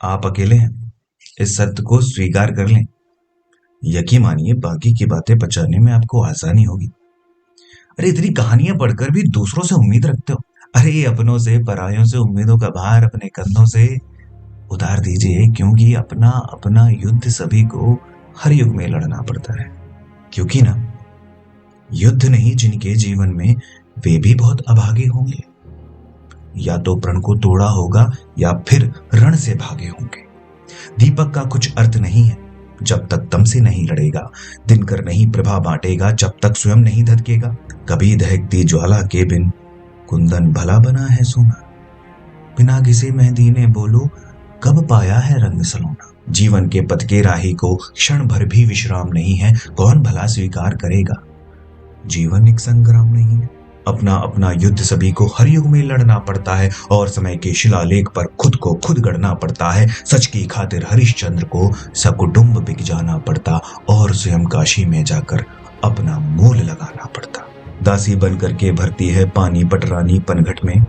आप अकेले हैं, इस सत्य को स्वीकार कर लें। यकीन मानिए बाकी की बातें बचाने में आपको आसानी होगी। अरे इतनी कहानियां पढ़कर भी दूसरों से उम्मीद रखते हो। अरे अपनों से परायों से उम्मीदों का भार अपने कंधों से उतार दीजिए, क्योंकि अपना अपना युद्ध सभी को हर युग में लड़ना पड़ता है। क्योंकि ना, युद्ध नहीं जिनके जीवन में, वे भी बहुत अभागे होंगे। या तो प्रण को तोड़ा होगा या फिर रण से भागे होंगे। दीपक का कुछ अर्थ नहीं है जब तक दम से नहीं लड़ेगा। दिनकर नहीं प्रभा बांटेगा जब तक स्वयं नहीं धधकेगा। कभी दहकती ज्वाला के बिन कुंदन भला बना है सोना। बिना घिसे मेहंदी ने बोलो कब पाया है रंग सलोना। जीवन के पथ के राही को क्षण भर भी विश्राम नहीं है, कौन भला स्वीकार करेगा। जीवन एक संग्राम नहीं है, अपना अपना युद्ध सभी को हर युग में लड़ना पड़ता है और समय के शिलालेख पर खुद को खुद गढ़ना पड़ता है। सच की खातिर हरिश्चंद्र को सकुटुंब बिक जाना पड़ता और स्वयं काशी में जाकर अपना मूल लगाना पड़ता। दासी बनकर के भरती है पानी पटरानी पनघट में,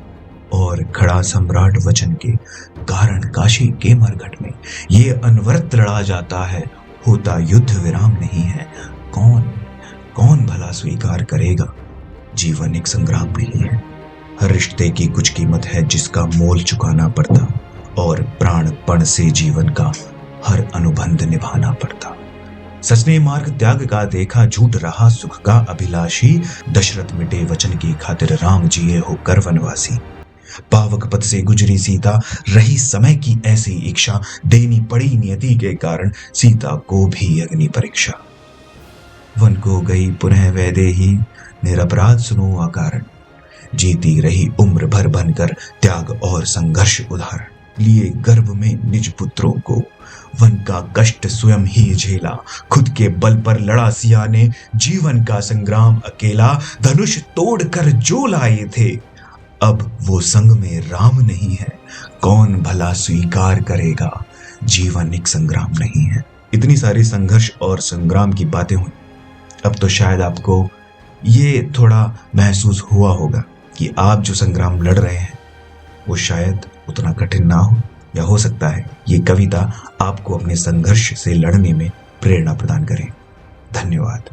और खड़ा सम्राट वचन के कारण काशी के मरघट में। ये अनवरत लड़ा जाता है, होता युद्ध विराम नहीं है। कौन कौन भला स्वीकार करेगा। जीवन एक संग्राम नहीं है, हर रिश्ते की कुछ कीमत है जिसका मोल चुकाना पड़ता, और प्राणपण से जीवन का हर अनुबंध निभाना पड़ता। सच ने मार्ग त्याग का देखा, झूठ रहा सुख का अभिलाषी। दशरथ मिटे वचन की खातिर, राम जिए होकर वनवासी। पावक पथ से गुजरी सीता, रही समय की ऐसी इच्छा। देनी पड़ी नियति के कारण, सीता को भी अग्नि परीक्षा। वन को गई पुनः वैदेही, निरपराध सुनो अकारण। जीती रही उम्र भर बनकर, त्याग और संघर्ष उदाहरण। लिए गर्भ में निज पुत्रों को, वन का कष्ट स्वयं ही झेला। खुद के बल पर लड़ा सिया ने, जीवन का संग्राम अकेला। धनुष तोड़कर जो लाए थे, अब वो संग में राम नहीं है। कौन भला स्वीकार करेगा। जीवन एक संग्राम नहीं है। इतनी सारी संघर्ष और संग्राम की बातें हुई, अब तो शायद आपको ये थोड़ा महसूस हुआ होगा कि आप जो संग्राम लड़ रहे हैं वो शायद उतना कठिन ना हो, या हो सकता है ये कविता आपको अपने संघर्ष से लड़ने में प्रेरणा प्रदान करे। धन्यवाद।